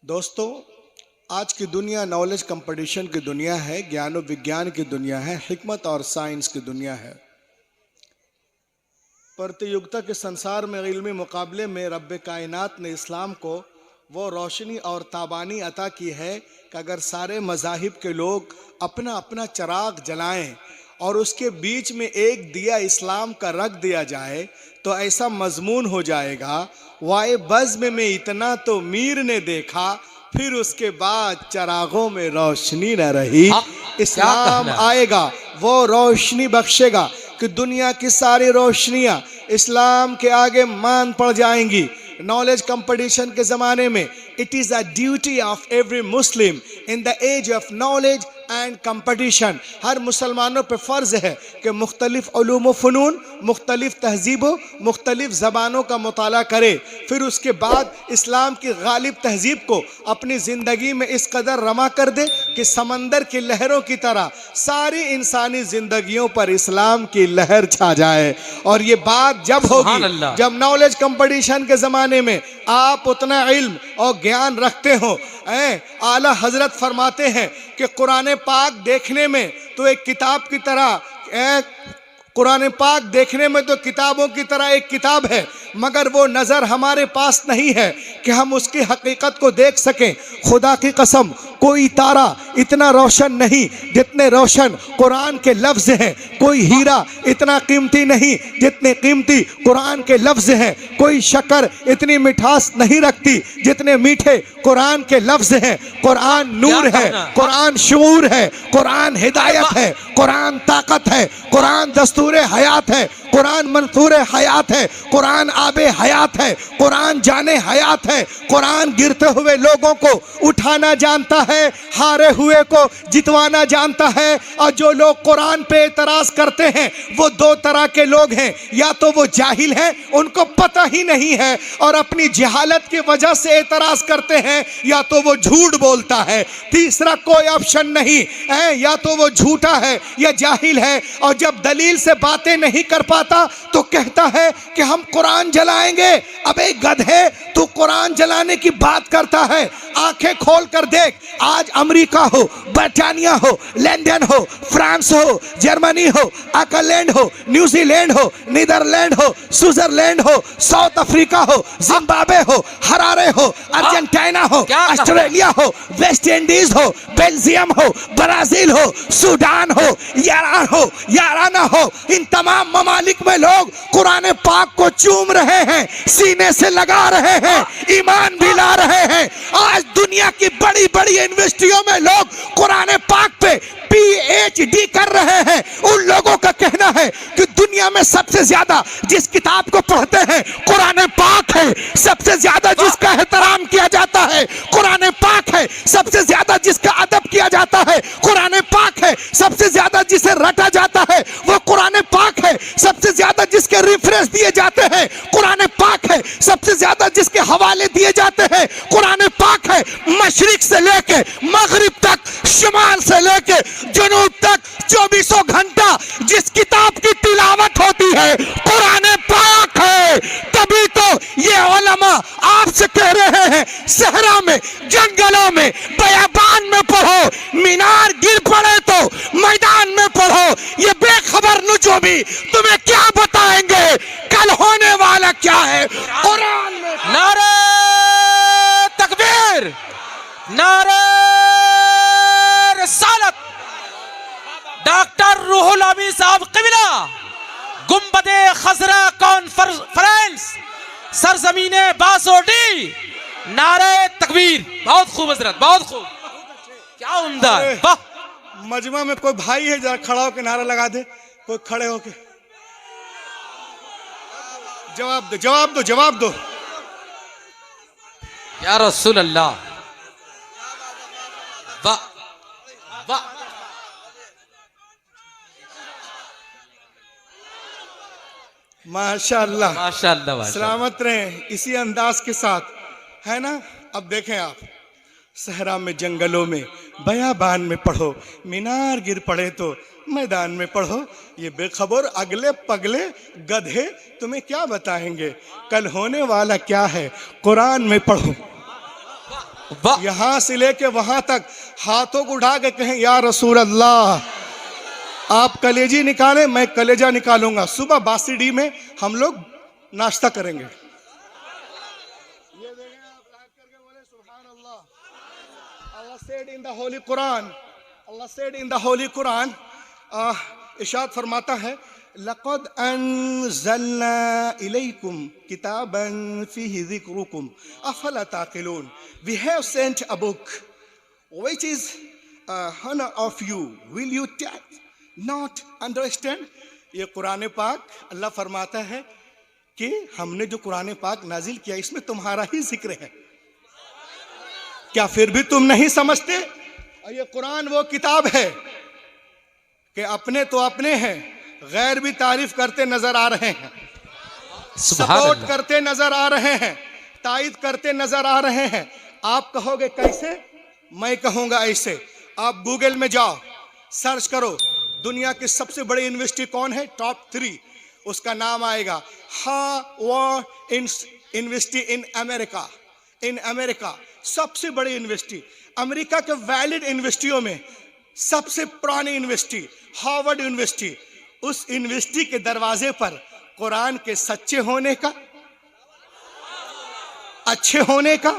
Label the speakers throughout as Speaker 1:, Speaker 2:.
Speaker 1: दोस्तों, आज की दुनिया नॉलेज कंपटीशन की दुनिया है, ज्ञान और विज्ञान की दुनिया है, हिकमत और साइंस की दुनिया है। प्रतियोगिता के संसार में इल्मी मुकाबले में रब्बे कायनात ने इस्लाम को वो रोशनी और ताबानी अता की है कि अगर सारे मज़ाहिब के लोग अपना अपना चिराग जलाएं और उसके बीच में एक दिया इस्लाम का रख दिया जाए तो ऐसा मजमून हो जाएगा, वाए बज़्म में इतना तो मीर ने देखा, फिर उसके बाद चिरागों में रोशनी न रही। इस्लाम आएगा, वो रोशनी बख्शेगा कि दुनिया की सारी रोशनियां इस्लाम के आगे मान पड़ जाएंगी। नॉलेज कंपटीशन के ज़माने में it is a duty of every Muslim in the age of knowledge and competition. हर मुसलमानों पे फ़र्ज़ है कि मुख्तलिफ़ उलूम व फ़नून, मुख्तलिफ़ तहज़ीबों, मुख्तलिफ़ ज़बानों का मुताला करे, फिर उसके बाद इस्लाम की गालिब तहज़ीब को अपनी ज़िंदगी में इस कदर रमा कर दे कि समंदर की लहरों की तरह सारी इंसानी ज़िंदगियों पर इस्लाम की लहर छा जाए। और ये बात जब होगी जब नॉलेज कंपटीशन के ज़माने में आप उतना इल्म और ज्ञान रखते हो। आला हजरत फरमाते हैं कि कुरान पाक देखने में तो एक किताब की तरह, कुरान पाक देखने में तो किताबों की तरह एक किताब है, मगर वो नज़र हमारे पास नहीं है कि हम उसकी हकीकत को देख सकें। खुदा की कसम, कोई तारा इतना रोशन नहीं जितने रोशन कुरान के लफ्ज़ हैं, कोई हीरा इतना कीमती नहीं जितने कीमती कुरान के लफ्ज़ हैं, कोई शक्कर इतनी मिठास नहीं रखती जितने मीठे कुरान के लफ्ज़ हैं। कुरान नूर है, कुरान शूर है, कुरान हिदायत है, कुरान ताकत है, कुरान दस्तूर हयात है, कुरान मंसूर हयात है, कुरान आबे हयात है, कुरान जाने हयात है। कुरान गिरते हुए लोगों को उठाना जानता है, हारे हुए को जितवाना जानता है। और जो लोग कुरान पे एतराज़ करते हैं वो दो तरह के लोग हैं, या तो वो जाहिल हैं, उनको पता ही नहीं है और अपनी जहालत की वजह से एतराज़ करते हैं, या तो वो झूठ बोलता है। तीसरा कोई ऑप्शन नहीं है, या तो वो झूठा है या जाहिल है। और जब दलील से बातें नहीं कर पाता तो कहता है कि हम कुरान जलाएंगे। अबे गधे, तू कुरान जलाने की बात करता है? आंखें खोल कर देख, आज अमेरिका हो, ब्रिटानिया हो, लंदन हो, फ्रांस हो, जर्मनी हो, आयरलैंड हो, न्यूजीलैंड हो, नीदरलैंड हो, स्विट्जरलैंड हो, साउथ अफ्रीका हो, जिम्बाब्वे हो, हरारे हो, अर्जेंटीना हो, ऑस्ट्रेलिया हो, वेस्ट इंडीज हो, बेल्जियम हो, ब्राजील हो, सूडान हो, ईरान हो, याराना हो, इन तमाम ममालिक में लोग कुरान पाक को चूम रहे हैं, सीने से लगा रहे हैं, ईमान भी ला रहे हैं। आज दुनिया की बड़ी बड़ी यूनिवर्सिटियों में लोग कुरान पाक पे PhD कर रहे हैं। उन लोगों का कहना है कि दुनिया में सबसे ज्यादा जिस किताब को पढ़ते हैं कुरान पाक है, सबसे ज्यादा जिसका एहतराम किया जाता है कुरान पाक है, सबसे ज्यादा जिसका अदब किया जाता है कुरान पाक है, सबसे ज्यादा जिसे रटा जाता है वो कुरान पाक है, सबसे ज्यादा जिसके रेफरेंस दिए जाते हैं कुरान पाक है, सबसे ज्यादा जिसके हवाले दिए जाते हैं कुरान पाक है। मशरिक से लेके मगरिब तक, शुमाल से लेके जुनूब तक 24 घंटा जिस किताब की तिलावत होती है कुरान पाक है। तभी तो ये उलमा आपसे कह रहे हैं, सहरा में, जंगलों में, बयाबान में पढ़ो, मीनार गिर पड़े तो मैदान में पढ़ो। ये बेखबर नुजूमी तुम्हें क्या बताएंगे कल होने वाला क्या है कुरान में।
Speaker 2: नारे तकबीर, नारे रिसालत। डॉक्टर रूहुल अमीन साहब क़िबला, गुंबदे खजरा कॉन्फ्रेंस, सरजमीने बासोटी, नारे तकबीर। बहुत खूब हजरत, बहुत खूब, क्या उम्दा है।
Speaker 1: मजमा में कोई भाई है, जरा खड़ा होकर नारा लगा दे, कोई खड़े होके जवाब दो, जवाब दो, जवाब दो।
Speaker 2: या रसूल अल्लाह, वाह वाह।
Speaker 1: माशाअल्लाह,
Speaker 2: माशाअल्लाह,
Speaker 1: सलामत रहें इसी अंदाज के साथ, है ना। अब देखें आप, सहरा में, जंगलों में, बयाबान में पढ़ो, मीनार गिर पड़े तो मैदान में पढ़ो। ये बेखबर अगले पगले गधे तुम्हें क्या बताएंगे कल होने वाला क्या है कुरान में पढ़ो।
Speaker 2: वाह
Speaker 1: यहां से लेके वहां तक हाथों को उठा के कहें या रसूल अल्लाह, आप कलेजी निकालें, मैं कलेजा निकालूंगा। सुबह बासीडी में हम लोग नाश्ता करेंगे। ये देखें आप लाइक करके बोले सुभान अल्लाह। Allah said in the Holy Quran, Allah said in the Holy Quran, इरशाद फरमाता है लक़द अंज़लना इलैकुम किताबन फ़ीहि ज़िक्रुकुम अफ़ला ताक़िलून। We have sent a book which is honor of you. Will you not understand? ये कुरान पाक अल्लाह फरमाता है कि हमने जो कुरान पाक नाजिल किया इसमें तुम्हारा ही जिक्र है, क्या फिर भी तुम नहीं समझते? और ये कुरान वो किताब है कि अपने तो अपने हैं, गैर भी तारीफ करते नजर आ रहे हैं, सपोर्ट करते नजर आ रहे हैं, तायद करते नजर आ रहे हैं। आप कहोगे कैसे? मैं कहूंगा ऐसे। आप गूगल में जाओ, सर्च करो दुनिया की सबसे बड़ी यूनिवर्सिटी कौन है, टॉप 3, उसका नाम आएगा Harvard university in America. In America सबसे बड़ी यूनिवर्सिटी, अमेरिका के वैलिड यूनिवर्सिटियों में सबसे पुरानी यूनिवर्सिटी हार्वर्ड यूनिवर्सिटी। उस यूनिवर्सिटी के दरवाजे पर कुरान के सच्चे होने का, अच्छे होने का,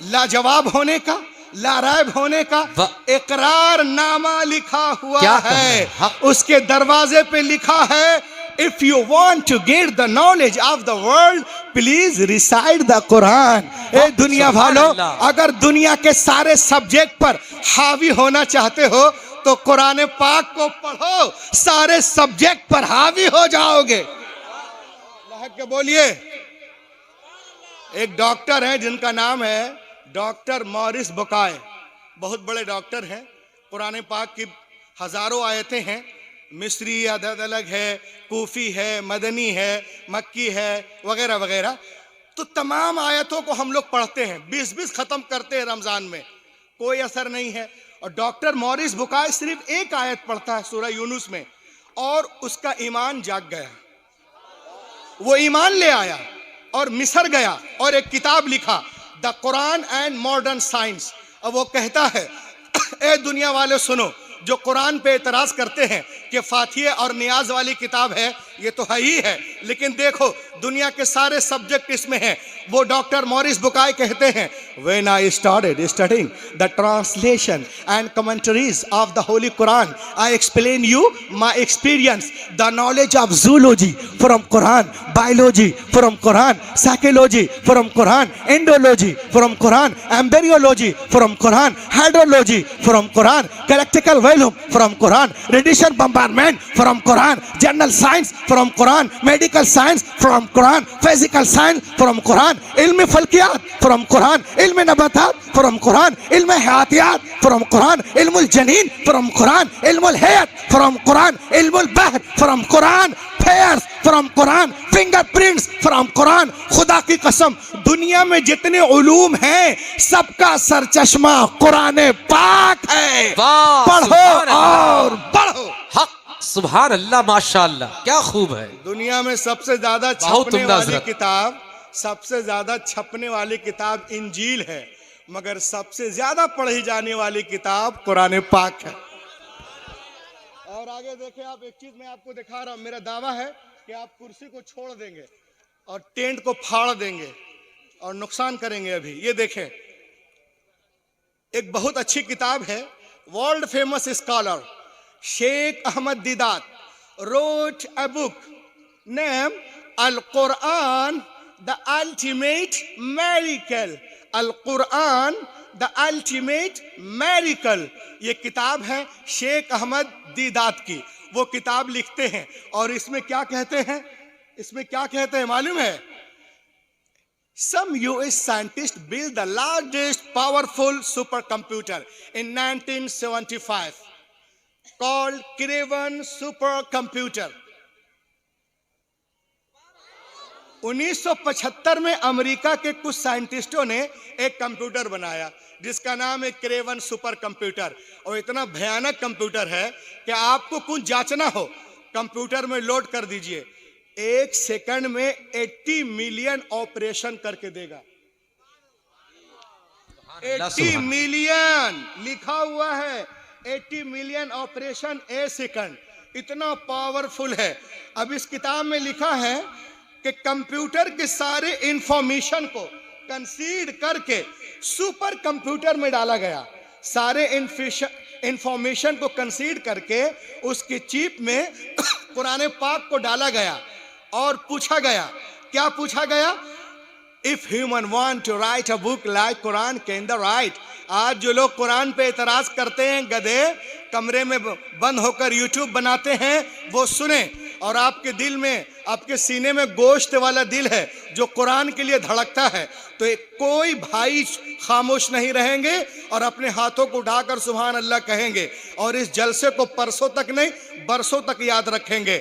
Speaker 1: लाजवाब होने का, लारायब होने का इकरार नामा लिखा हुआ है। उसके दरवाजे पे लिखा है If you want to get the knowledge of the world, please recite the Quran. ए दुनिया वालों, अगर दुनिया के सारे सब्जेक्ट पर हावी होना चाहते हो तो कुरान पाक को पढ़ो, सारे सब्जेक्ट पर हावी हो जाओगे। अल्लाह के बोलिए। एक डॉक्टर हैं जिनका नाम है डॉक्टर मॉरिस बुकाय, बहुत बड़े डॉक्टर हैं। कुरान पाक की हजारों आयतें हैं, मिस्री अदद अलग है, कूफी है, मदनी है, मक्की है, वगैरह वगैरह। तो तमाम आयतों को हम लोग पढ़ते हैं, 20-20 खत्म करते हैं रमजान में, कोई असर नहीं है। और डॉक्टर मॉरिस बुकाय सिर्फ एक आयत पढ़ता है सूरह यूनुस में, और उसका ईमान जाग गया, वो ईमान ले आया और मिस्र गया और एक किताब लिखा, the Quran and modern science. अब वो कहता है ए दुनिया वाले सुनो, जो कुरान पे एतराज करते हैं कि फातिहा और नियाज वाली किताब है, ये तो है ही है, लेकिन देखो दुनिया के सारे सब्जेक्ट इसमें हैं। वो डॉक्टर मॉरिस बुकाय कहते हैं When I started studying the translation and commentaries of the Holy Quran, I explain you my experience, the knowledge of zoology from Quran, biology from Quran, psychology from Quran, endology from Quran, embryology from Quran, hydrology from Quran, galactical volume from Quran, radiation bombardment from Quran, general science from Quran, medical science from Quran, physical science from Quran, ilm falkiyat from Quran, ilm nabatat from Quran, ilm hayatiyat from Quran, ilm al-janin from Quran, ilm al-hayat from Quran, ilm al-bahr from Quran, hairs from Quran, fingerprints from Quran। खुदा की कसम दुनिया में जितने उलूम हैं सबका सरचश्मा कुरान पाक है। पढ़ो और बढ़ो।
Speaker 2: हक सुभान अल्लाह, माशाअल्लाह, क्या खूब है।
Speaker 1: दुनिया में सबसे ज्यादा छपने वाली किताब, सबसे ज्यादा छपने वाली किताब इंजील है, मगर सबसे ज्यादा पढ़ी जाने वाली किताब कुरान पाक है। और आगे देखें आप, एक चीज मैं आपको दिखा रहा हूं, मेरा दावा है कि आप कुर्सी को छोड़ देंगे और टेंट को फाड़ देंगे और नुकसान करेंगे। अभी ये देखें, एक बहुत अच्छी किताब है, world famous scholar Sheikh Ahmed Deedat wrote a book named Al-Quran, the Ultimate Miracle। Al-Quran, the Ultimate Miracle, ये किताब है शेख अहमद दीदात की। वो किताब लिखते हैं और इसमें क्या कहते हैं, इसमें क्या कहते हैं मालूम है? Some US scientists built the largest powerful supercomputer in 1975 called Craven supercomputer। 1975 में अमेरिका के कुछ साइंटिस्टों ने एक कंप्यूटर बनाया जिसका नाम है क्रेवन सुपर कंप्यूटर। और इतना भयानक कंप्यूटर है कि आपको कुछ जांचना हो, कंप्यूटर में लोड कर दीजिए, 1 सेकंड में 80 मिलियन ऑपरेशन करके देगा।
Speaker 2: अल्लाह
Speaker 1: 80
Speaker 2: सुभान।
Speaker 1: मिलियन लिखा हुआ है, 80 मिलियन ऑपरेशन ए सेकंड, इतना पावरफुल है। अब इस किताब में लिखा है कि कंप्यूटर के सारे इंफॉर्मेशन को कंसीड करके सुपर कंप्यूटर में डाला गया, सारे इंफॉर्मेशन को कंसीड करके उसके चिप में कुरान पाक को डाला गया और पूछा गया, क्या पूछा गया? If human want to write a book like Quran can the write. आज जो लोग कुरान पे एतराज करते हैं, गधे कमरे में बंद होकर यूट्यूब बनाते हैं, वो सुने। और आपके दिल में, आपके सीने में गोश्त वाला दिल है जो कुरान के लिए धड़कता है, तो कोई भाई खामोश नहीं रहेंगे और अपने हाथों को उठाकर सुभान अल्लाह कहेंगे और इस जलसे को परसों तक नहीं बरसों तक याद रखेंगे।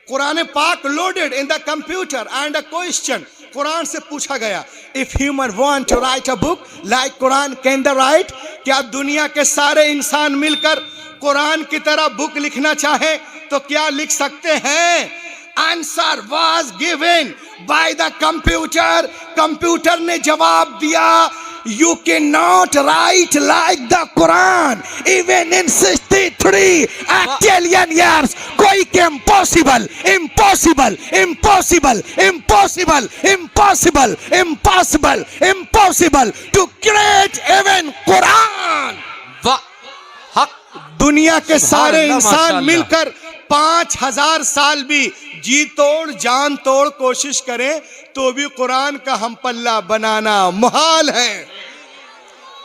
Speaker 1: कुरान पाक loaded in the computer and a question, कुरान से पूछा गया, if human want to write a book like Quran can the write. क्या दुनिया के सारे इंसान मिलकर कुरान की तरह बुक लिखना चाहे तो क्या लिख सकते हैं? Answer was given by the computer. Computer ने जवाब दिया, you cannot write like the Quran even in 63 octillion years। कोई के impossible impossible impossible impossible impossible impossible impossible to create even Quran।
Speaker 2: वाह, हक।
Speaker 1: दुनिया के सारे
Speaker 2: अल्लाह,
Speaker 1: इंसान
Speaker 2: माशाअल्लाह।
Speaker 1: मिलकर 5000 साल भी जी तोड़ जान तोड़ कोशिश करें तो भी कुरान का हम पल्ला बनाना मुहाल है।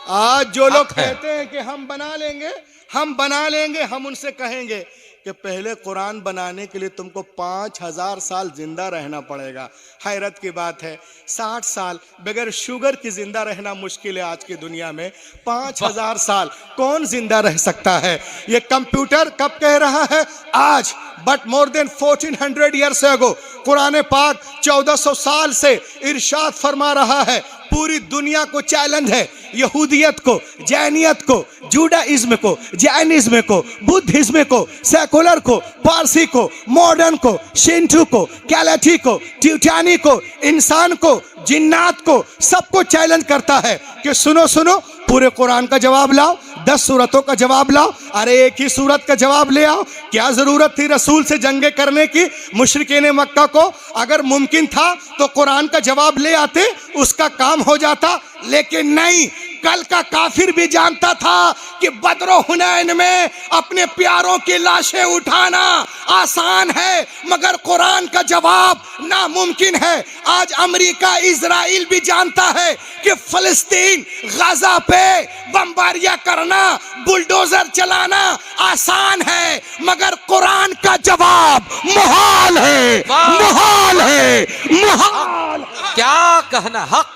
Speaker 1: आज जो लोग
Speaker 2: हक है।
Speaker 1: कहते हैं कि हम बना लेंगे, हम बना लेंगे, हम उनसे कहेंगे कि पहले कुरान बनाने के लिए तुमको 5000 साल जिंदा रहना पड़ेगा। हैरत की बात है, 60 साल बगैर शुगर की जिंदा रहना मुश्किल है आज की दुनिया में। 5000 साल कौन जिंदा रह सकता है? ये कंप्यूटर कब कह रहा है? आज। But more than 1400 years ago Quran पाक 1400 साल से इरशाद फरमा रहा है, पूरी दुनिया को चैलेंज है, यहूदियत को, जैनियत को, जूडाइज्म को, जैनिज्म को, बुद्धिज्म को, सेकुलर को, पारसी को, मॉडर्न को, शिंटू को, कैलेटी को, ट्यूटानी को, इंसान को, जिन्नात को, सबको चैलेंज करता है कि सुनो सुनो, पूरे कुरान का जवाब लाओ, 10 सूरतों का जवाब लाओ। अरे एक ही सूरत का जवाब ले आओ। क्या जरूरत थी रसूल से जंगे करने की? मुशरिकीन मक्का को अगर मुमकिन था तो कुरान का जवाब ले आते, उसका काम हो जाता। लेकिन नहीं, कल का काफिर भी जानता था कि बदरो हुनैन में अपने प्यारों की लाशें उठाना आसान है, मगर कुरान का जवाब नामुमकिन है। आज अमेरिका, इजराइल भी जानता है कि फिलिस्तीन, गाजा पे बमबारियां करना, बुलडोजर चलाना आसान है, मगर कुरान का जवाब मुहाल है, मुहाल है, मुहाल।
Speaker 2: क्या कहना, हक,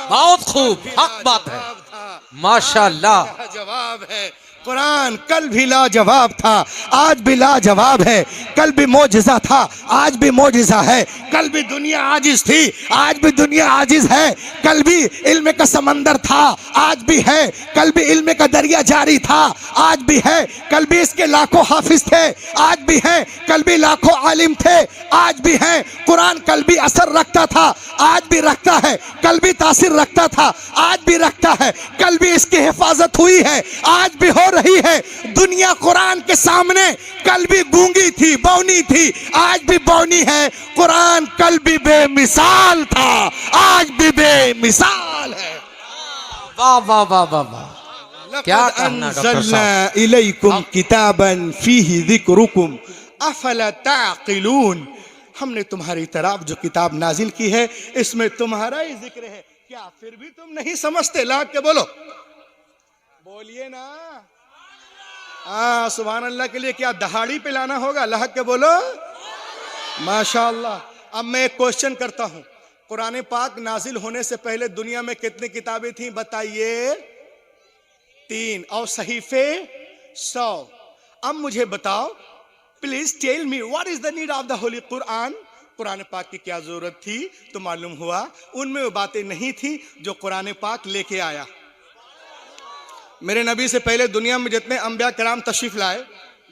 Speaker 2: बहुत खूब, हक बात है, माशाअल्लाह।
Speaker 1: जवाब है। कुरान कल भी लाजवाब था, आज भी लाजवाब है। कल भी मौजिज़ा था, आज भी मौजिज़ा है। कल भी दुनिया आजिज थी, आज भी दुनिया आजिज है। कल भी इल्म का समंदर था, आज भी है। कल भी इल्म का दरिया जारी था, आज भी है। कल भी इसके लाखों हाफिज थे, आज भी हैं। कल भी लाखों आलिम थे, आज भी हैं। कुरान कल भी असर रखता था, आज भी रखता है। कल भी तासीर रखता था, आज भी रखता है। कल भी इसकी हिफाजत हुई है, आज भी हो रही है। दुनिया कुरान के सामने कल भी गूंगी थी, बौनी थी, आज भी बौनी है। कुरान कल भी बेमिसाल था, आज भी बेमिसाल है।
Speaker 2: वाह वाह वाह वाह वाह, क्या कहना डॉक्टर साहब।
Speaker 1: इलैकुम किताबन फीही ज़िक्रुकुम अफला ताक़िलून। हमने तुम्हारी तरफ जो किताब नाजिल की है, इसमें तुम्हारा ही जिक्र है, क्या फिर भी तुम नहीं समझते? ला के बोलो, बोलिए ना। सुभान अल्लाह के लिए क्या दहाड़ी पे लाना होगा? अल्लाह के बोलो, माशाअल्लाह। अब मैं एक क्वेश्चन करता हूं, कुरान पाक नाजिल होने से पहले दुनिया में कितनी किताबें थी बताइए? 3 और सहीफे 100। अब मुझे बताओ, please tell me what is the need of the holy Quran. कुरान पाक की क्या जरूरत थी? तो मालूम हुआ उनमें वो बातें नहीं थी जो कुरान पाक लेके आया। मेरे नबी से पहले दुनिया में जितने अंबिया कराम तशरीफ लाए,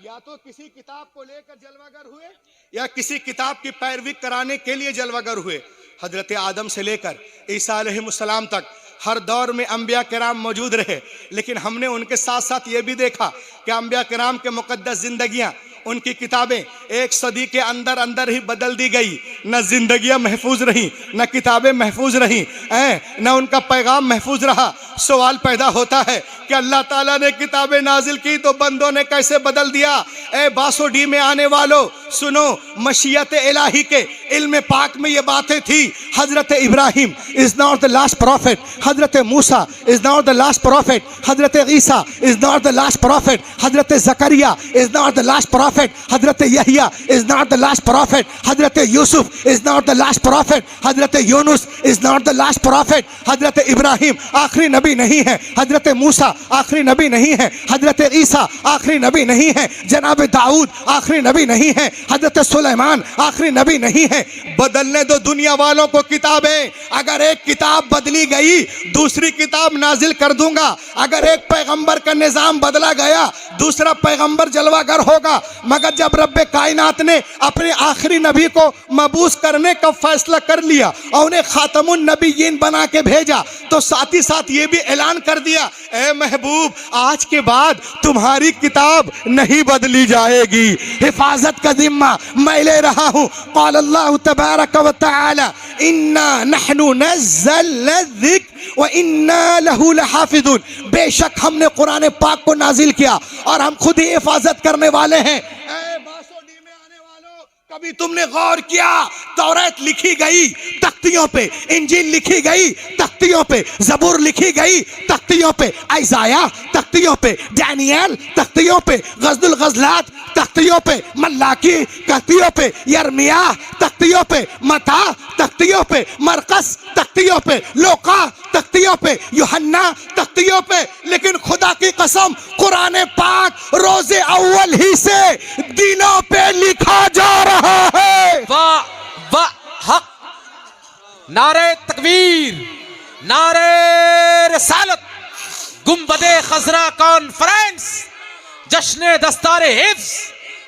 Speaker 1: या तो किसी किताब को लेकर जलवागर हुए या किसी किताब की पैरवी कराने के लिए जलवागर हुए। हजरत आदम से लेकर ईसा अलैहिस्सलाम तक हर दौर में अंबिया किराम मौजूद रहे, लेकिन हमने उनके साथ साथ ये भी देखा कि अंबिया किराम के मुकद्दस जिंदगियां, उनकी किताबें एक सदी के अंदर अंदर ही बदल दी गई। न जिंदगियां महफूज रहीं, न किताबें महफूज रहीं, न उनका पैगाम महफूज रहा। सवाल पैदा होता है कि अल्लाह ताला ने किताबें नाजिल की तो बंदों ने कैसे बदल दिया? ए बासोडी में आने वालों सुनो, मशीयत इलाही के इल्म पाक में ये बातें थी। हजरत Ibrahim is not the last prophet, हजरत Musa is not the last prophet, हजरत Isa is not the last prophet, हजरत Zakariya is not the last prophet, हजरत Yahya is not the last prophet, हजरत Yusuf is not the last prophet, हजरत Yunus is not the last prophet, हजरत इब्राहिम आखिरी नबी नहीं है, हजरत मूसा आखिरी नबी नहीं है, हजरत ईसा आखिरी नबी नहीं है, जनाब दाऊद आखिरी नबी नहीं है, हजरत सुलेमान आखिरी नबी नहीं है। बदलने दो दुनिया वालों को किताबें। अगर एक किताब बदली गई दूसरी किताब नाजिल कर दूंगा। अगर एक पैगंबर का निजाम बदला गया दूसरा पैगंबर जलवागर होगा। मगर जब रब्बे कायनात ने अपने आखिरी नबी को मबूस करने का फैसला कर लिया और उन्हें खातमुन नबीयीन बना के भेजा तो साथ ही साथ ये भी ऐलान कर दिया, ए महबूब आज के बाद तुम्हारी किताब नहीं बदली जाएगी, हिफाजत का जिम्मा मैं ले रहा हूँ। क़ाल अल्लाह तबारक व तआला इन्ना नहनु नज़्ज़लना ज़िक्र व इन्ना लहू लहाफ़िज़ून। बेशक हमने कुरान पाक को नाजिल किया और हम खुद ही हिफाजत करने वाले हैं। कभी तुमने गौर किया तौरात लिखी गई तख्तियों पे, इंजील लिखी गई तख्तियों पे, जबूर लिखी गई तख्तियों पे, आइज़ाया तख्तियों पे, डैनियल तख्तियों पे, गज़लुल गज़लात तख्तियों पे, मल्लाकी तख्तियों पे, यर्मिया तख्तियों पे, मता तख्तियों पे, मरकस तख्तियों पे, लोका तख्तियों पे, यूहन्ना तख्तियों पे। लेकिन खुदा की कसम कुरान पाक रोजे अव्वल ही से दिलों पे लिखा जा रहा है।
Speaker 2: वाह वाह, हक, नारे तकबीर, नारे रिसालत, गुंबदे खजरा कॉन्फ्रेंस, जश्न दस्तारे हिफ्ज,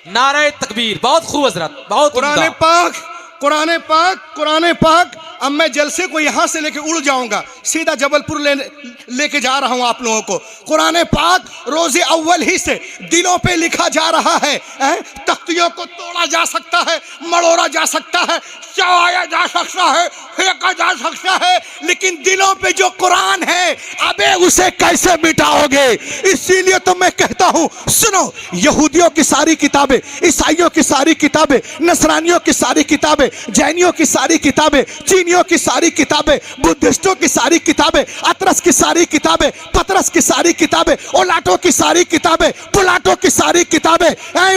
Speaker 2: नारे तकबीर। बहुत खूब हजरत, बहुत
Speaker 1: कुरान पाक, कुरान पाक, कुरान पाक। अब मैं जलसे को यहाँ से लेके उड़ जाऊंगा, सीधा जबलपुर लेके जा रहा हूँ आप लोगों को। कुरान पाक रोजे अव्वल ही से दिलों पे लिखा जा रहा है। तख्तियों को तोड़ा जा सकता है, मड़ोड़ा जा सकता है, चबाया जा सकता है, फेंका जा सकता है, लेकिन दिलों पे जो कुरान है अबे उसे कैसे मिटाओगे? इसीलिए तो मैं कहता हूँ सुनो, यहूदियों की सारी किताबें, ईसाइयों की सारी किताबें, नसरानियों की सारी किताबें, जैनियों की सारी किताबें, चीनियों की सारी किताबें, बुद्धिस्टों की सारी किताबें, अतरस की सारी किताबें, पतरस की सारी किताबें, ओलाटो की सारी किताबें, पुलाटो की सारी किताबें,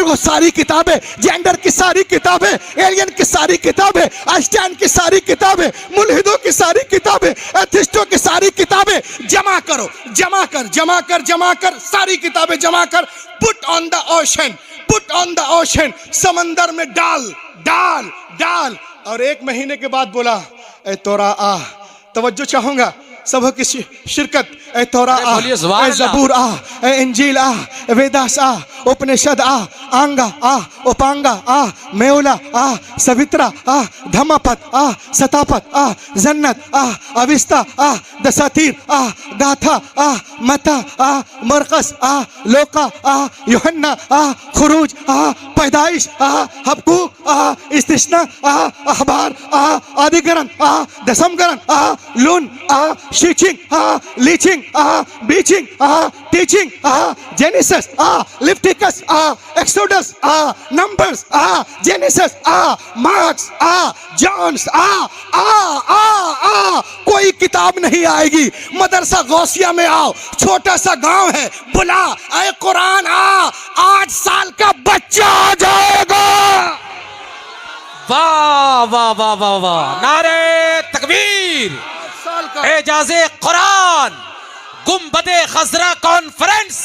Speaker 1: वो सारी किताबें, जेंडर की सारी किताबें, एलियन की सारी किताबें, आइंस्टाइन की सारी किताबें, मुल्हिदों की सारी किताबें, एथिस्टों की सारी किताबें जमा करो, जमा कर, जमा कर, जमा कर, सारी किताबें जमा कर, put on the ocean, put on the ocean, समंदर में डाल डाल डाल। और एक महीने के बाद बोला, ए तोरा आ, तवज्जो चाहूंगा सबों की शिरकत। ए तौरा आ, ए जबूर आ, ए इंजील आ, वेदास आ, उपनिषद आ, आंगा आ, उपांगा आ, मेउला आ, सवित्रा आ, धम्मपद आ, सतापद आ, जन्नत आ, अविस्ता आ, दसातीर आ, गाथा आ, मता आ, मरकस आ, लोका आ, यूहन्ना आ, खुरूज आ, पैदाइश आ, हबकूक आ, इस्तिस्ना आ, अखबार आ, आदिकरण आ, दसमकरण आ, लून आ, शीचिंग आ, लीचिंग आ, बीचिंग आ, टीचिंग आ, जेनेसिस आ, लिफ्टिकस आ, एक्सोडस आ, नंबर्स आ, जेनेसिस आ, मार्क्स आ, जॉन्स आ, आ आ आ कोई किताब नहीं आएगी। मदरसा गौसिया में आओ, छोटा सा गांव है, बुला, ऐ कुरान आ, 8 साल का बच्चा आ जाएगा।
Speaker 2: वाह वाह वाह वाह वाह, नारे तकबीर, एजाज़े कुरान, गुंबदे खजरा कॉन्फ्रेंस,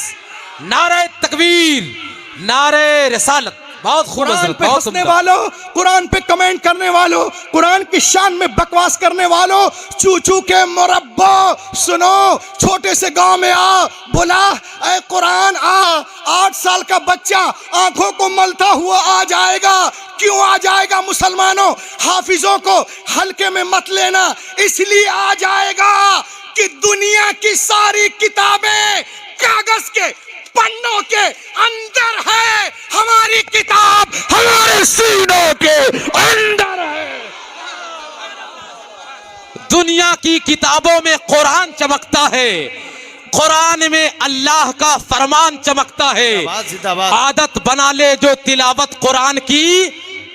Speaker 2: नारे तकबीर, नारे रिसालत। बहुत खूब
Speaker 1: कुरान
Speaker 2: हजरत,
Speaker 1: पे
Speaker 2: बहुत
Speaker 1: हंसने
Speaker 2: उम्दा।
Speaker 1: वालों, कुरान पे कमेंट करने वालों, कुरान की शान में बकवास करने वालों, चूचू के मुरब्बा सुनो, छोटे से गांव में आ, बोला ऐ कुरान आ, 8 साल का बच्चा आंखों को मलता हुआ आ जाएगा। क्यों आ जाएगा मुसलमानों? हाफिजों को हल्के में मत लेना, इसलिए आ जाएगा कि दुनिया की सारी किताबें कागज के पन्नों के अंदर है, हमारी किताब हमारे सीनों के अंदर है।
Speaker 2: दुनिया की किताबों में कुरान चमकता है, कुरान में अल्लाह का फरमान चमकता है।
Speaker 3: जिंदाबाद।
Speaker 2: आदत बना ले जो तिलावत कुरान की,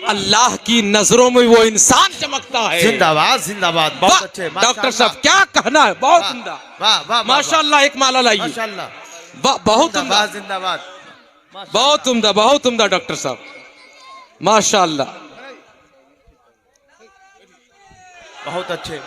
Speaker 2: अल्लाह की नजरों में वो इंसान चमकता है।
Speaker 3: जिंदाबाद जिंदाबाद। बहुत अच्छे
Speaker 2: डॉक्टर साहब, क्या कहना है, बहुत उम्दा,
Speaker 3: वाह वाह
Speaker 2: माशाल्लाह। एक माला लाइए,
Speaker 3: माशाल्लाह,
Speaker 2: बहुत उम्दा,
Speaker 3: जिंदाबाद,
Speaker 2: बहुत उम्दा, बहुत उम्दा डॉक्टर साहब, माशाल्लाह।
Speaker 3: बहुत अच्छे।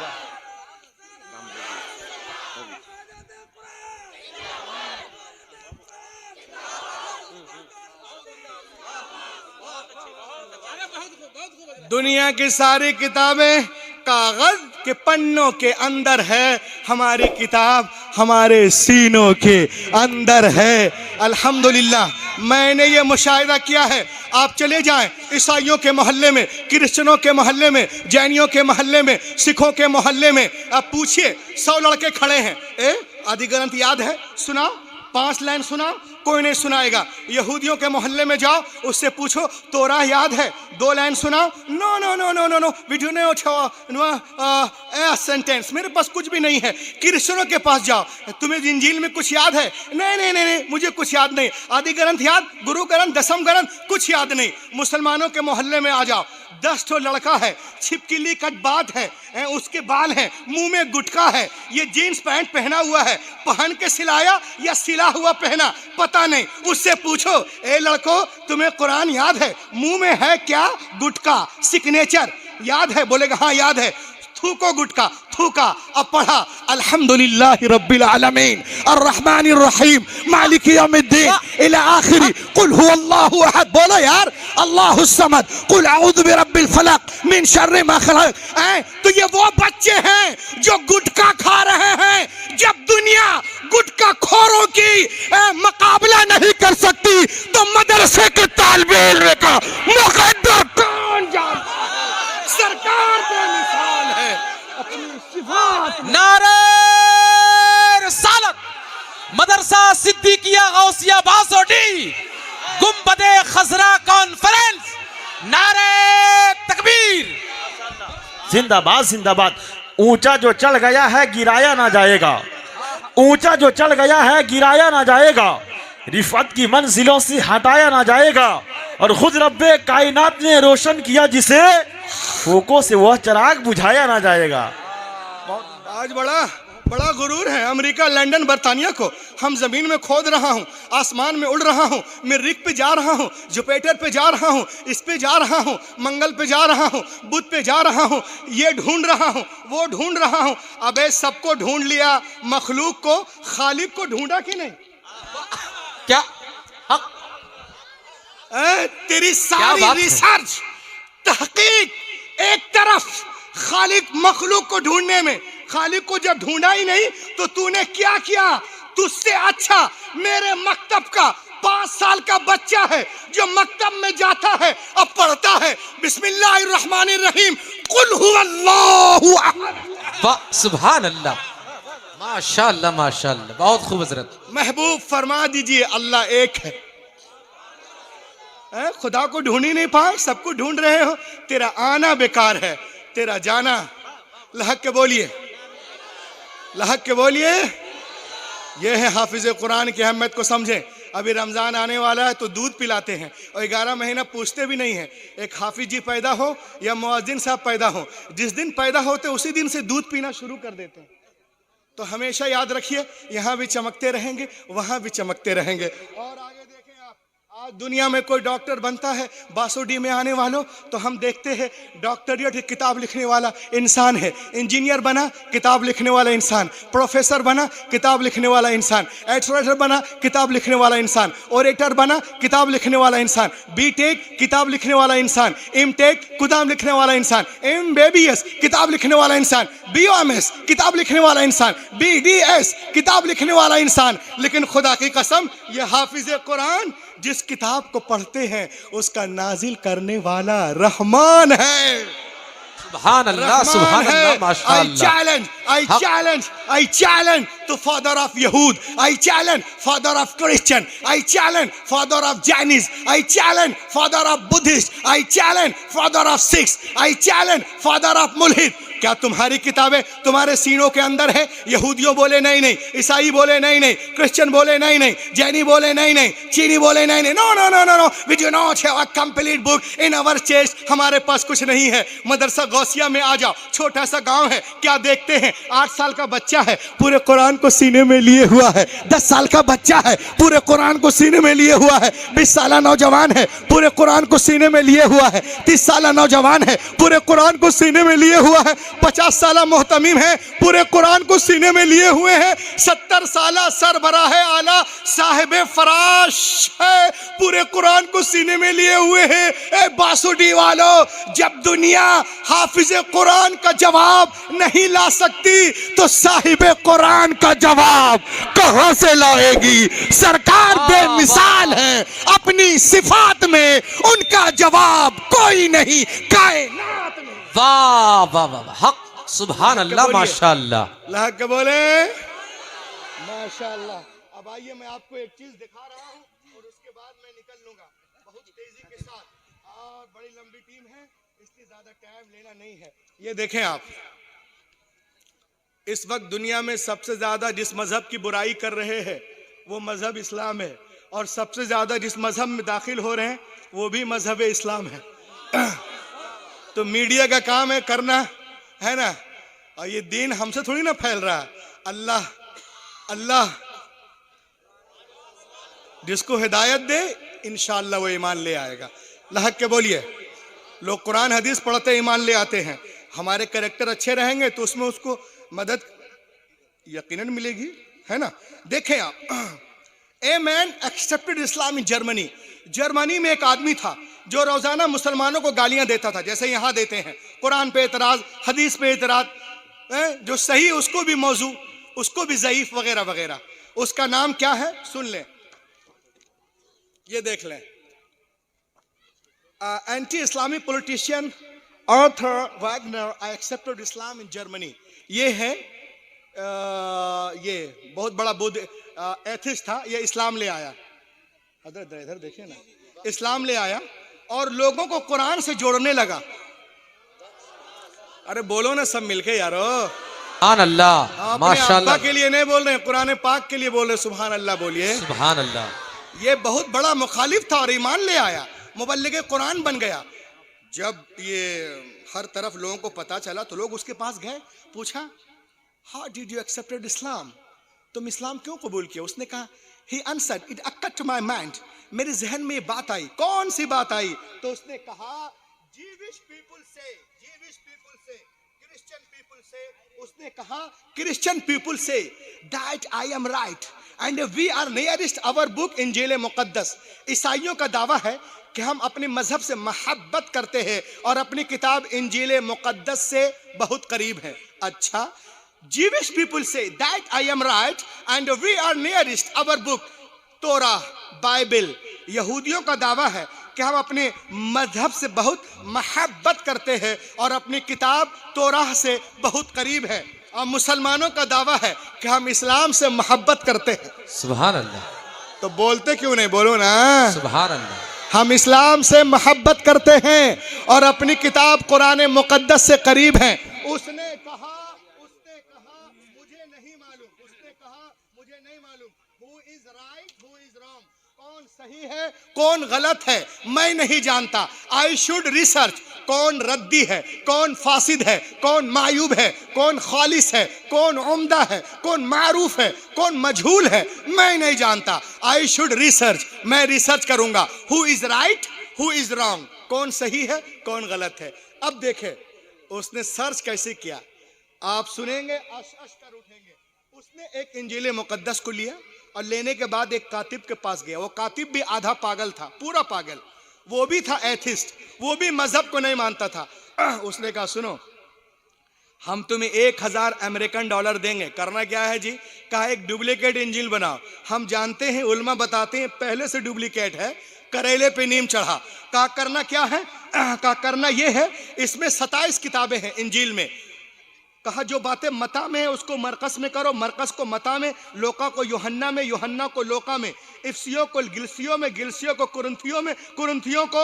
Speaker 1: दुनिया की सारी किताबें कागज के पन्नों के अंदर है, हमारी किताब हमारे सीनों के अंदर है। अल्हम्दुलिल्लाह मैंने ये मुशाहिदा किया है। आप चले जाएं ईसाइयों के मोहल्ले में, क्रिश्चियनों के मोहल्ले में, जैनियों के मोहल्ले में, सिखों के मोहल्ले में, आप पूछिए 100 लड़के खड़े हैं, आदि ग्रंथ याद है? सुनाओ, 5 लाइन सुनाओ, कोई नहीं सुनाएगा। यहूदियों के मोहल्ले में जाओ, उससे पूछो तोरा याद है? 2 लाइन सुनाओ, no no no no no no we do not sentence, मेरे पास कुछ भी नहीं है। क्रिश्चियनों के पास जाओ, तुम्हें इंजील में कुछ याद है? नहीं नहीं नहीं नहीं, मुझे कुछ याद नहीं। आदि ग्रंथ याद, गुरु ग्रंथ, दसम ग्रंथ, कुछ याद नहीं। मुसलमानों के मोहल्ले में आ जाओ, 10 ठो लड़का है, छिपकली कट बात है, उसके बाल हैं, मुंह में गुटका है, ये जीन्स पैंट पहना हुआ है, पहन के सिलाया या सिला हुआ पहना पता नहीं। उससे पूछो ए लड़को तुम्हें कुरान याद है? मुंह में है क्या गुटका? सिग्नेचर याद है? बोलेगा हाँ याद है। थूको गुटका, थूका, अब पढ़ा अल्हम्दुलिल्लाह रब्बिल आलमीन अर्रहमानिर रहीम मालिक यौमिद्दीन इला आखिरी कुल हुवल्लाहु अहद। बोलो यार, अल्लाहुस समद, कुल अऊज़ु बिरब्बिल फलक मिन शर्रि मा खलक। तो ये वो बच्चे हैं जो गुटका खा रहे हैं। जब दुनिया गुटका खोरों की मुकाबला नहीं कर सकती तो मदरसे के तालिबे इल्म का मुकद्दर कौन जानता है? सरकार बेमिसाल है अपनी सिफात।
Speaker 2: नारे रिसालत, मदरसा सिद्दीकिया गौसिया बासोटी, गुंबदे खजरा कॉन्फ्रेंस, नारे तकबीर।
Speaker 3: जिंदाबाद जिंदाबाद। ऊंचा जो चढ़ गया है गिराया ना जाएगा, ऊंचा जो चढ़ गया है गिराया ना जाएगा, रिफत की मंजिलों से हटाया ना जाएगा, और खुद रब्बे कायनात ने रोशन किया जिसे फूकों से वह चिराग बुझाया ना जाएगा।
Speaker 1: आज बड़ा गुरूर है अमेरिका, लंदन, बर्तानिया को। हम जमीन में खोद रहा हूँ, आसमान में उड़ रहा हूँ, मरीख पे जा रहा हूँ, जुपिटर पे जा रहा हूँ, इस पे जा रहा हूँ, मंगल पे जा रहा हूँ, बुध पे जा रहा हूँ, ये ढूंढ रहा हूँ, वो ढूंढ रहा हूँ। अबे सबको ढूंढ लिया, मखलूक को, खालिक को ढूंढा कि नहीं?
Speaker 2: क्या हक?
Speaker 1: तेरी सारी
Speaker 2: बात है?
Speaker 1: रिसर्च तहकीक एक तरफ, खालिक मखलूक को ढूंढने में। खालिक को जब ढूंढा ही नहीं तो तूने क्या किया? तुझसे अच्छा मेरे मकतब का 5 साल का बच्चा है जो मकतब में जाता है, अब पढ़ता है बिस्मिल्लाहिर्रहमानिर्रहीम कुल हुवल्लाहु अहद।
Speaker 2: वाह, सुभान अल्लाह, माशाअल्लाह माशाअल्लाह, बहुत खूब हजरत।
Speaker 1: महबूब फरमा दीजिए अल्लाह एक है। खुदा को ढूंढ ही नहीं पाए, सबको ढूंढ रहे हो। तेरा आना बेकार है, तेरा जाना। लहक के बोलिए, लहक के बोलिए। यह है हाफिज कुरान की अहमियत को समझें। अभी रमज़ान आने वाला है तो दूध पिलाते हैं और 11 महीना पूछते भी नहीं हैं। एक हाफिज जी पैदा हो या मुअज्जिन साहब पैदा हो, जिस दिन पैदा होते उसी दिन से दूध पीना शुरू कर देते हैं। तो हमेशा याद रखिए, यहाँ भी चमकते रहेंगे, वहाँ भी चमकते रहेंगे। और आगे देखें, आज दुनिया में कोई डॉक्टर बनता है बासुडी में आने वालों, तो हम देखते हैं डॉक्टरियत एक किताब लिखने वाला इंसान है। इंजीनियर बना किताब लिखने वाला इंसान, प्रोफेसर बना किताब लिखने वाला इंसान, एस्ट्रोनॉटर बना किताब लिखने वाला इंसान, ओरेटर बना किताब लिखने वाला इंसान, बीटेक किताब लिखने वाला इंसान, एमटेक किताब लिखने वाला इंसान, एमबीबीएस किताब लिखने वाला इंसान, बीओएमएस किताब लिखने वाला इंसान, बीडीएस किताब लिखने वाला इंसान। लेकिन खुदा की कसम, ये हाफिज कुरान जिस किताब को पढ़ते हैं उसका नाजिल करने वाला रहमान है।
Speaker 2: सुभान अल्लाह, सुभान अल्लाह, माशाअल्लाह।
Speaker 1: I challenge the father of Yahud. I challenge father of Christian. I challenge father of Jainis. I challenge father of Buddhist. I challenge father of Sikhs. I challenge father of Mulhid. क्या तुम्हारी किताबें तुम्हारे सीनों के अंदर है? यहूदियों बोले नहीं नहीं, ईसाई बोले नहीं नहीं, क्रिश्चियन बोले नहीं नहीं, जैनी बोले नहीं नहीं, चीनी बोले नहीं नहीं, no no no no no, we do not have a complete book in our chest. हमारे पास कुछ नहीं है। मदरसा गौसिया में आ जाओ, छोटा सा गांव है, क्या देखते हैं? 8 साल का बच्चा है, पूरे कुरान को सीने में लिए हुआ है। 10 साल का बच्चा है, पूरे कुरान को सीने में लिए हुआ है। 20 साल नौजवान है, पूरे कुरान को सीने में लिए हुआ है। 30 साल नौजवान है, पूरे कुरान को सीने में लिए हुआ है। 50 साल मोहतमीम है, पूरे कुरान को सीने में लिए हुए हैं। 70 साल सरबराह आला साहिब फराश है, पूरे कुरान को सीने में लिए हुए हैं। ए बासुडी वालों, जब दुनिया हाफिज कुरान का जवाब नहीं ला सकती तो साहिब कुरान का जवाब कहां से लाएगी? सरकार बेमिसाल है, अपनी सिफात में उनका जवाब कोई नहीं कायनात में।
Speaker 2: वाह वाह वाह, हक, सुभान अल्लाह, माशाअल्लाह।
Speaker 1: अल्लाह के बोले माशाअल्लाह। अब आइए मैं आपको एक चीज दिखा रहा हूं और उसके बाद मैं निकल लूंगा बहुत तेजी के साथ, और बड़ी लंबी टीम है इसलिए ज्यादा टाइम लेना नहीं है। ये देखें आप, इस वक्त दुनिया में सबसे ज्यादा जिस मजहब की बुराई कर रहे हैं वो मजहब इस्लाम है, और सबसे ज्यादा जिस मजहब में दाखिल हो रहे हैं वो भी मजहब इस्लाम है। तो मीडिया का काम है करना, है ना? और ये दीन हमसे थोड़ी ना फैल रहा है। अल्लाह अल्लाह जिसको हिदायत दे इंशाअल्लाह वो ईमान ले आएगा। अल्लाह के बोलिए, लोग कुरान हदीस पढ़ते ईमान ले आते हैं। हमारे कैरेक्टर अच्छे रहेंगे तो उसमें उसको मदद यकीनन मिलेगी, है ना? देखें आप, a man accepted Islam in Germany. Germany में एक आदमी था जो रोजाना मुसलमानों को गालियां देता था, जैसे यहां देते हैं। कुरान पे एतराज, हदीस पे एतराज, जो सही उसको भी मौजू, उसको भी ज़ईफ वगैरह वगैरह। उसका नाम क्या है? सुन लें, ये देख लें। Anti Islamic politician Arthur Wagner I accepted Islam in Germany. ये है ये बहुत बड़ा बुद्ध एथिस्ट था, ये इस्लाम ले आया। इधर देखिए ना, इस्लाम ले आया और लोगों को कुरान से जोड़ने लगा। अरे बोलो ना सब मिलके यारो,
Speaker 2: सुभान अल्लाह, माशाअल्लाह।
Speaker 1: के लिए नहीं बोल रहे, कुरान पाक के लिए बोल रहे। सुभान अल्लाह बोलिए,
Speaker 2: सुभान अल्लाह।
Speaker 1: ये बहुत बड़ा मुखालिफ था और ईमान ले आया, मुबल्लिग कुरान बन गया। जब ये हर तरफ लोगों को पता चला तो लोग उसके पास गए, पूछा how did you accepted Islam? तुम इस्लाम क्यों कबूल किया? उसने कहा, he answered, it occurred to my mind, मेरे जहन में ये बात आई। कौन सी बात आई? तो उसने कहा, जीविश पीपल से, क्रिश्चियन पीपल से, उसने कहा क्रिश्चियन पीपल से that I am right and we are nearest our book इंजील मुकद्दस। ईसाइयों का दावा है कि हम अपने मजहब से मोहब्बत करते हैं और अपनी किताब इंजील मुकद्दस से बहुत करीब हैं। अच्छा, जीविश पीपल से that I am right and we are nearest our book Torah Bible. यहूदियों का दावा है कि हम अपने मजहब से बहुत मोहब्बत करते हैं और अपनी किताब तोराह से बहुत करीब है। और मुसलमानों का दावा है कि हम इस्लाम से मोहब्बत करते हैं।
Speaker 2: सुभान अल्लाह।
Speaker 1: तो बोलते क्यों नहीं? बोलो ना,
Speaker 2: सुभान अल्लाह।
Speaker 1: हम इस्लाम से मोहब्बत करते हैं और अपनी किताब कुरान मुकद्दस से करीब हैं। उसने कहा मुझे नहीं मालूम, उसने कहा मुझे नहीं मालूम, who is right who is wrong, कौन सही है कौन गलत है मैं नहीं जानता। आई शुड रिसर्च, कौन रद्दी है, कौन फासिद है, कौन मायूब है, कौन खालिस है, कौन उम्दा है, कौन मारूफ है, कौन मजहूल है, मैं नहीं जानता। आई शुड रिसर्च, मैं रिसर्च करूंगा। Who is right, who is wrong, कौन सही है, कौन गलत है। अब देखे उसने सर्च कैसे किया, आप सुनेंगे अश कर उठेंगे। उसने एक इंजील मुकद्दस को लिया और लेने के बाद एक कातिब के पास गया। वो कातिब भी आधा पागल था, पूरा पागल, वो भी था एथिस्ट, वो भी मजहब को नहीं मानता था। उसने कहा सुनो, हम तुम्हें 1000 अमेरिकन डॉलर देंगे, करना क्या है जी? कहा एक डुप्लीकेट इंजील बनाओ। हम जानते हैं, उल्मा बताते हैं पहले से डुप्लीकेट है, करेले पे नीम चढ़ा। कहा करना क्या है? कहा करना ये है, इसमें 27 किताबें हैं इंजील में। कहा जो बातें मता में है उसको मरकस में करो, मरकस को मता में, लोका को यूहन्ना में, यूहन्ना को लोका में, इफ्सियो को गिलसियो में, गिलसियो को कुरिन्थियों में, कुरिन्थियों को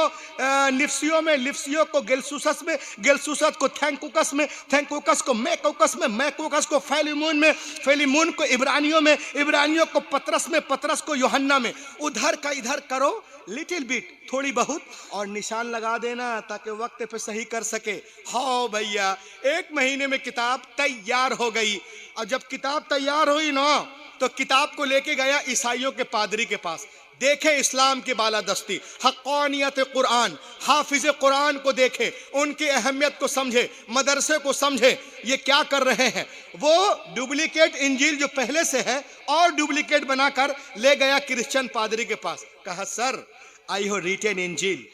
Speaker 1: लिफ्सियो में, लिफ्सियो को गिलसूसस में, गिलसूसस को थैंकुकस में, थैंकुकस को मैकुकस में, मैकुकस को फैलिमून में, फैलिमून को इब्रानियों में, इब्रानियों को पतरस में, पतरस को यूहन्ना में। उधर का इधर करो, लिटिल बिट, थोड़ी बहुत, और निशान लगा देना ताकि वक्त पे सही कर सके। हाँ भैया, 1 महीने में किताब तैयार हो गई। और जब किताब तैयार हुई ना, तो किताब को लेके गया ईसाइयों के पादरी के पास। देखे इस्लाम की बालादस्ती, हक़ानियत कुरान, हाफिज कुरान को देखे, उनकी अहमियत को समझे, मदरसे को समझे, ये क्या कर रहे हैं। वो डुप्लीकेट इंजील जो पहले से है और डुप्लीकेट बनाकर ले गया क्रिश्चियन पादरी के पास। कहा सर, आई हैव रिटन इंजील,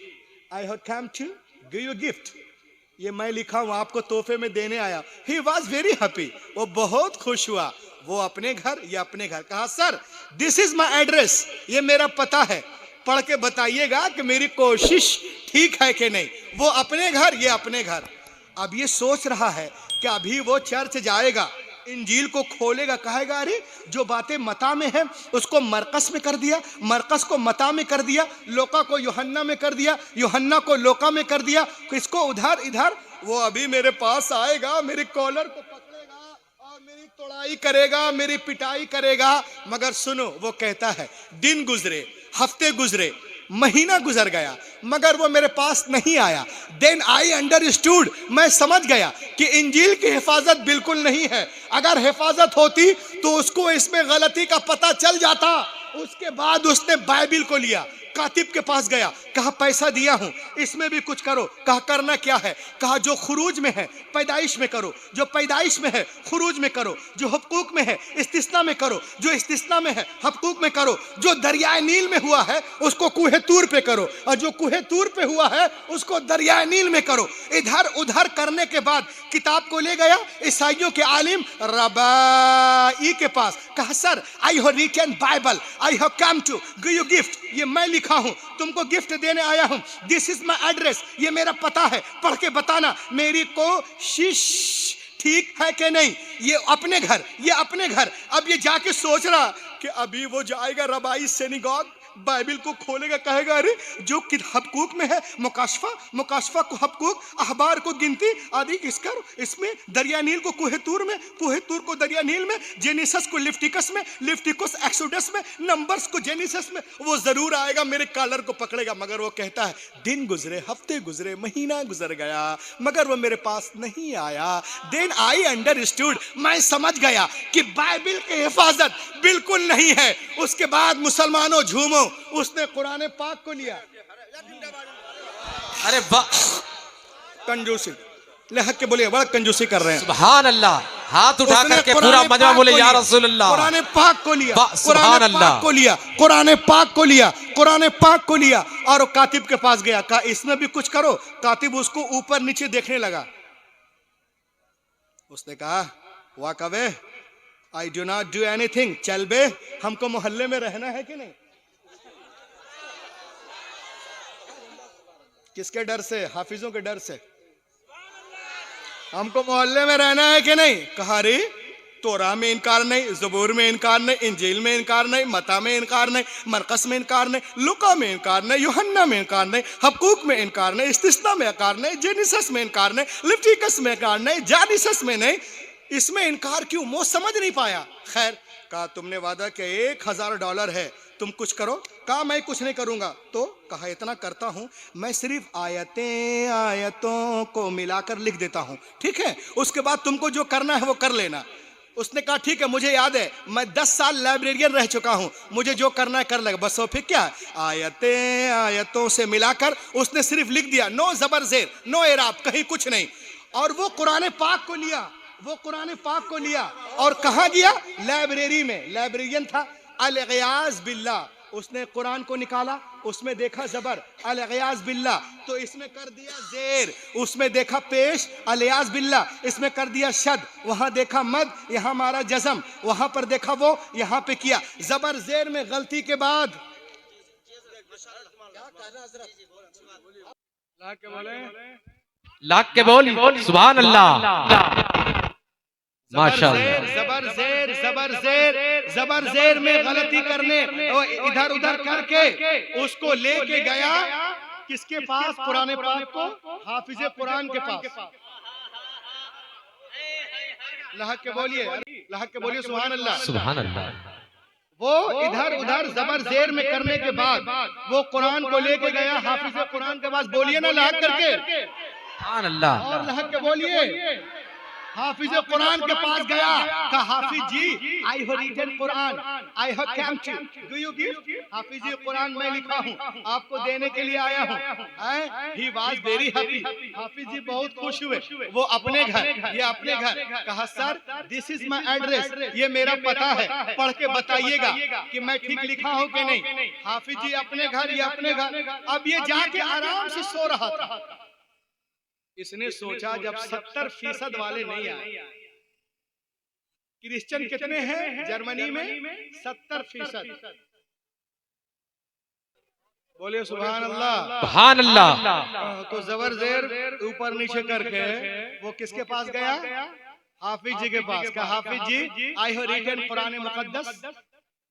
Speaker 1: I have come to give you gift, ये मैं लिखा हूं, आपको तोहफे में देने आया। ही वॉज वेरी हैप्पी, वो बहुत खुश हुआ। वो अपने घर, ये अपने घर। कहा sir, this is my address, ये मेरा पता है, पढ़ के बताइएगा कि मेरी कोशिश ठीक है कि नहीं। वो अपने घर, ये अपने घर। अब ये सोच रहा है कि अभी वो चर्च जाएगा, इंजील को खोलेगा, कहेगा अरे जो बातें मता में है उसको मरकस में कर दिया, मरकस को मता में कर दिया, लोका को यूहन्ना में कर दिया, यूहन्ना को लोका में कर दिया, इसको उधर इधर। वो अभी मेरे पास आएगा, मेरे कॉलर को पकड़ेगा और मेरी तोड़ाई करेगा, मेरी पिटाई करेगा। मगर सुनो, वो कहता है दिन गुजरे, हफ्ते गुजरे, महीना गुजर गया, मगर वो मेरे पास नहीं आया। देन आई अंडरस्टूड, मैं समझ गया कि इंजील की हिफाजत बिल्कुल नहीं है। अगर हिफाजत होती तो उसको इसमें गलती का पता चल जाता। उसके बाद उसने बाइबिल को लिया, कातिब के पास गया, कहा पैसा दिया हूं, इसमें भी कुछ करो। कहा करना क्या है? कहा जो खुरूज में है पैदाइश में करो, जो पैदाइश में है खुरूज में करो, जो हुकूक में है इस्तिस्ना में करो, जो इस्तिस्ना में है हुकूक में करो, जो दरियाए नील में हुआ है उसको कुहे तूर पे करो, और जो कुहे तूर पे हुआ है उसको दरियाए नील में करो। इधर उधर करने के बाद किताब को ले गया ईसाइयों के आलिम रबाई के पास। कहा sir, I have written Bible, I have come to give you gift, ये मैं लिखा हूं, तुमको गिफ्ट देने आया हूं। दिस इज माई एड्रेस, ये मेरा पता है, पढ़ के बताना मेरी कोशिश ठीक है कि नहीं। ये अपने घर, ये अपने घर। अब ये जाके सोच रहा कि अभी वो जाएगा रबाई सिनेगॉग, बाइबिल को खोलेगा, कहेगा अरे जो हबकूक में है मुकाशफा, मुकाशफा को हबकूक, अहबार को गिनती आदि इसकर, इसमें दरिया नील को कुहे तूर में, कुहे तूर को दरिया नील में, जेनिसस को लिफ्टिकस में, लिफ्टिकस एक्सोडस में, नंबर्स को जेनिसस में। वो जरूर आएगा, मेरे कॉलर को पकड़ेगा। मगर वो कहता है दिन गुजरे, हफ्ते गुजरे, महीना गुजर गया, मगर वो मेरे पास नहीं आया। देन आई अंडरस्टूड, मैं समझ गया कि बाइबिल की हिफाजत बिल्कुल नहीं है। उसके बाद मुसलमानों झूमो, उसने कुरान पाक को लिया।
Speaker 2: अरे वाह,
Speaker 1: कंजूसी, ले हक के बोलिए, बड़ा कंजूसी कर रहे हैं।
Speaker 2: सुभान अल्लाह, हाथ उठा
Speaker 1: उसने
Speaker 2: करके
Speaker 1: कुरान
Speaker 2: पूरा मजमा
Speaker 1: पाक
Speaker 2: बोले
Speaker 1: को
Speaker 2: या
Speaker 1: लिया,
Speaker 2: रसूल अल्लाह।
Speaker 1: कुरान पाक को लिया,
Speaker 2: सुभान
Speaker 1: कुरान
Speaker 2: अल्लाह
Speaker 1: पाक को लिया, कुरान पाक को लिया, कुरान पाक को लिया, और कातिब के पास गया। कहा इसमें भी कुछ करो। कातिब उसको ऊपर नीचे देखने लगा। उसने कहा walk away, I do not do anything, चल बे, हमको मोहल्ले में रहना है कि नहीं। किसके डर से? हाफिजों के डर से। हमको मोहल्ले में रहना है कि नहीं। कहा रे तोरा में इनकार नहीं, ज़बूर में इनकार नहीं, इंजील में इनकार नहीं, मता में इनकार नहीं, मरकस में इनकार नहीं, लुका में इनकार नहीं, यूहन्ना में इनकार नहीं, हबकूक में इनकार नहीं, इस्तिस्ना में इनकार नहीं, जेनिसस में इनकार नहीं, लिफ्टिकस में इनकार नहीं, जानिसस में नहीं, इसमें इनकार क्यों? वो समझ नहीं पाया। खैर कहा तुमने वादा किया $1000 है, तुम कुछ करो। कहा मैं कुछ नहीं करूंगा। तो कहा इतना करता हूं, मैं सिर्फ आयतों को मिलाकर लिख देता हूं, ठीक है, उसके बाद तुमको जो करना है वो कर लेना। उसने कहा ठीक है, मुझे याद है, मैं 10 साल लाइब्रेरियन रह चुका हूं, मुझे जो करना है कर लेगा। बस वो फिर क्या, आयतों से मिलाकर उसने सिर्फ लिख दिया, नो जबर जेर, नो एराब, कहीं कुछ नहीं। और वो कुरान पाक को लिया और कहाँ गया, लाइब्रेरी में। लाइब्रेरियन था, अल-गियाज़ बिल्लाह, उसने कुरान को निकाला, उसमें देखा जबर अल-गियाज़ बिल्लाह, तो इसमें कर दिया जेर, उसमें देखा पेश अल-गियाज़ बिल्लाह, इसमें कर दिया शद, वहां देखा मद, यहां मारा जज़म, वहां पर देखा वो, यहां पे किया जबर जेर में गलती के बाद।
Speaker 2: लाख के बोल सुभान अल्लाह, माशाअल्लाह।
Speaker 1: जबर जेर में गलती करने, इधर उधर करके उसको लेके गया किसके पास, कुरान पाक को, हाफिज कुरान के पास। लहक के बोलिए सुभान अल्लाह,
Speaker 2: सुभान अल्लाह।
Speaker 1: वो इधर उधर जबर जेर में करने के बाद वो कुरान को लेके गया हाफिज कुरान के पास। बोलिए ना लहक करके,
Speaker 2: सुभान अल्लाह।
Speaker 1: और लहक के बोलिए, हाफिज कुरान के पास गया, कहा हाफिज ji, I have written Quran, I have come to do you give. Hafiz ji Quran मैं लिखा हूँ, आपको देने के लिए आया हूँ। ही वाज वेरी हैप्पी, हाफिज जी बहुत खुश हुए। वो अपने घर, ये अपने घर, कहा sir this is my address, ये मेरा पता है, पढ़ के बताइएगा कि मैं ठीक लिखा हूँ कि नहीं। हाफिज जी अपने घर, ये अपने घर। अब ये जाके आराम से सो रहा था। इसने सोचा जब 70% वाले नहीं आए, क्रिश्चियन कितने हैं जर्मनी में, 70%। बोले सुभान अल्लाह,
Speaker 2: सुभान अल्लाह।
Speaker 1: तो जबर जेर ऊपर नीचे करके वो किसके पास गया, हाफिज जी के पास। कहा हाफिज ji, I have written Quran मुकद्दस,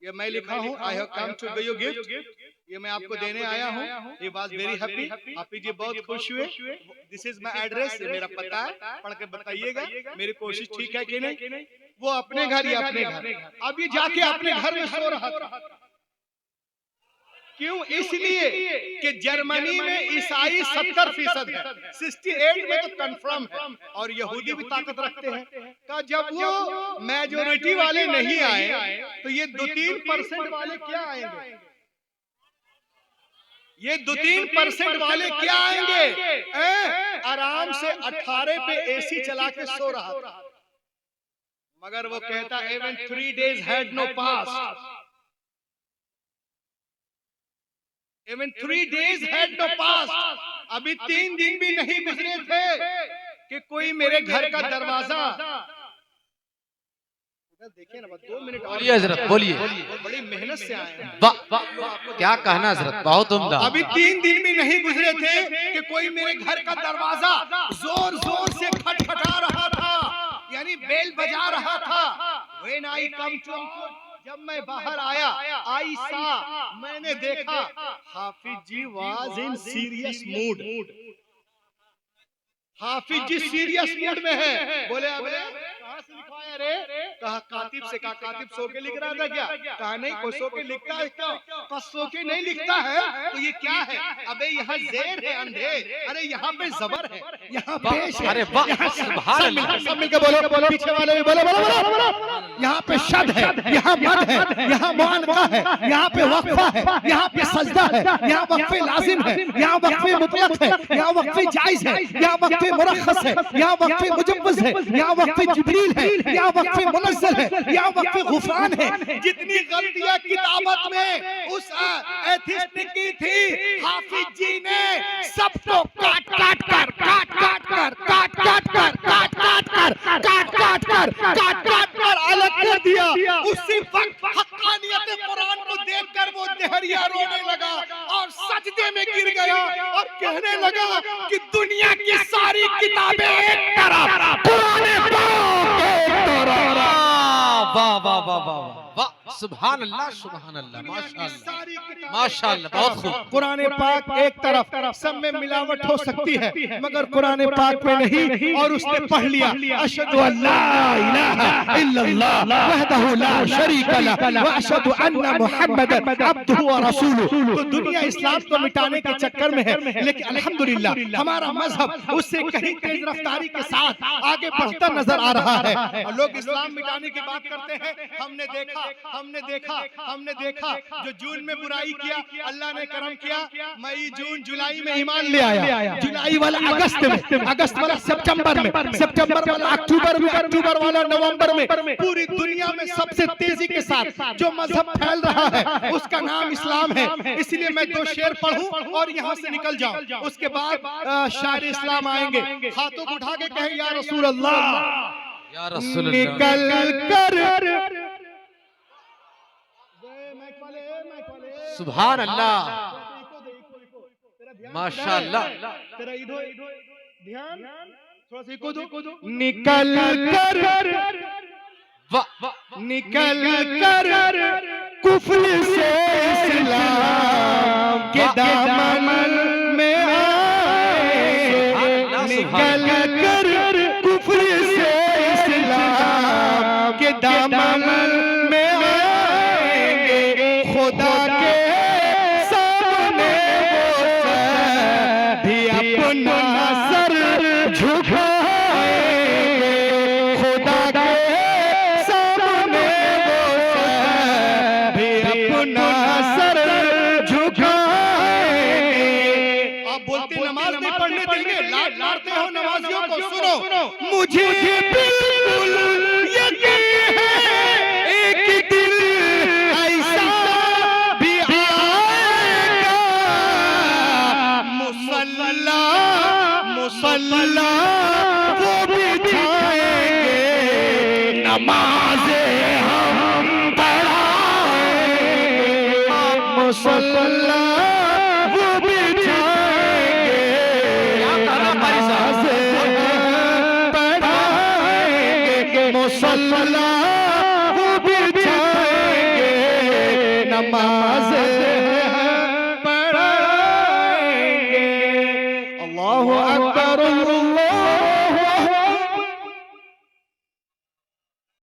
Speaker 1: ये मैं लिखा हूँ, I have come to give you gift, ये मैं आपको देने आया हूँ। ही वाज वेरी हैप्पी, हाफिज जी बहुत खुश हुए। दिस इज माय एड्रेस, ये मेरा पता है, पढ़ के बताइएगा मेरी कोशिश ठीक है कि नहीं। वो अपने घर, ये अपने घर। अब ये जाके अपने घर में सो रहा था। क्यों, इसलिए कि जर्मनी में ईसाई 70% है, 68 में तो कंफर्म है, और यहूदी भी ताकत रखते हैं। का जब वो मेजोरिटी वाले नहीं आए तो ये 2-3% वाले क्या आएंगे, ये 2-3% वाले क्या आएंगे। आराम से 18 पे एसी चला के सो रहा था, मगर वो कहता even 3 days had no passed, even 3 days had no passed, अभी 3 दिन भी नहीं गुजरे थे कि कोई मेरे घर का दरवाजा, देखिए ना, 2 मिनट और
Speaker 2: बोलिए हजरत, बोलिए।
Speaker 1: बड़ी मेहनत से आए हैं।
Speaker 2: क्या कहना हजरत, बहुत उम्दा।
Speaker 1: अभी 3 दिन भी नहीं गुजरे थे कि कोई मेरे घर का दरवाजा जोर जोर से खटखटा रहा था, यानी बेल बजा रहा था। When I come to, जब मैं बाहर आया, आई सा, मैंने देखा Hafiz ji was in serious mood, Hafiz ji serious mood में है। बोले अबे कहाँ से लिखवाया रे, कहा कातिब से। कहा कातिब सो के लिख रहा था क्या, कहा नहीं, कोई सो के लिखता है क्या, कहा सो के नहीं लिखता है तो ये क्या है, अबे यहाँ जेर है अंधेर, अरे यहाँ पे जबर है, यहाँ पेश है,
Speaker 2: अरे वाह, सुभान अल्लाह।
Speaker 1: सब मिलकर बोलो, पीछे वाले भी बोलो, यहाँ पे शद है, यहाँ मद है, यहाँ मुआनका है, यहाँ पे वक्फा है, यहाँ पे सजदा है, यहाँ वक्फे लाजिम है, यहाँ वक्फे मुतलक है, यहाँ वक्फे जायज है, यहाँ वक्फे मुरख्खस है, यहाँ वक्फे मुजव्वज है, यहाँ वक्फे जिब्रील है, यहाँ वक्फे मुनज़्ज़ल है, यहाँ वक्फे गुफरान है। जितनी गलतियां किताबत में उस एथिस्ट ने की थी, हाफिज जी ने सबको काट कर अलग कर दिया। उसी वक्त हक्कानियत कुरान को देखकर वो देहरिया रोने लगा और सजदे में गिर गया और कहने लगा कि दुनिया की सारी किताबें एक तरफ, कुरान पाक एक तरफ।
Speaker 2: वाह वाह वाह वाह वाह, सुभान अल्लाह, सुभान अल्लाह, माशाअल्लाह, माशाअल्लाह, बहुत खूब।
Speaker 4: कुरान पाक एक तरफ सब में मिलावट हो सकती है, मगर कुरान पाक में नहीं। और उसने पढ़ लिया अशहदु अल्ला इलाहा इल्लल्लाह वहदहु ला शरीका लह व अशहदु अन्ना मुहम्मदन अब्दुहु व रसूलुहु। तो दुनिया इस्लाम को मिटाने के चक्कर में है, लेकिन अल्हम्दुलिल्लाह हमारा मजहब उससे कहीं तेज रफ्तारी के साथ आगे बढ़ता नजर आ रहा है। और लोग इस्लाम मिटाने की बात करते हैं। हमने देखा जो जून में बुराई किया, अल्लाह ने करम किया, मई जून जुलाई में ईमान ले आया, जुलाई वाला अगस्त में, अगस्त वाला सितंबर में, सितंबर वाला अक्टूबर में, अक्टूबर वाला नवंबर में। पूरी दुनिया में सबसे तेजी के साथ जो मजहब फैल रहा है उसका नाम इस्लाम है। इसलिए मैं दो शेर पढ़ूं और यहाँ से निकल जाऊं, उसके बाद शायर इस्लाम आएंगे। हाथों को उठा के कहे या रसूल अल्लाह,
Speaker 2: या रसूल अल्लाह।
Speaker 4: निकल कर
Speaker 2: सुभान अल्लाह, माशाअल्लाह,
Speaker 4: तेरा ध्यान थोड़ा सा को दो। निकल कर, निकल कर कुफ्र से इस्लाम के दामन में आए, निकल कर कुफ्र से इस्लाम के दामन में आएंगे। खुदा के सामने वो भी अपना सर झुकाएंगे। खुदा के सामने वो भी अपना सर झुकाएंगे। आप बोलते नमाज नहीं पढ़ने देंगे, लात मारते हो नमाजियों को। सुनो, मुझे बिल्कुल यकीन है एक दिन ऐसा भी आएगा, मुसल्ला मुसल्ला वो बिछाएंगे, नमाज़ें हम पढ़ाएंगे, मुसल्ला वो बिछाएंगे, नमाज़ें पढ़ाएंगे, मुसल्ला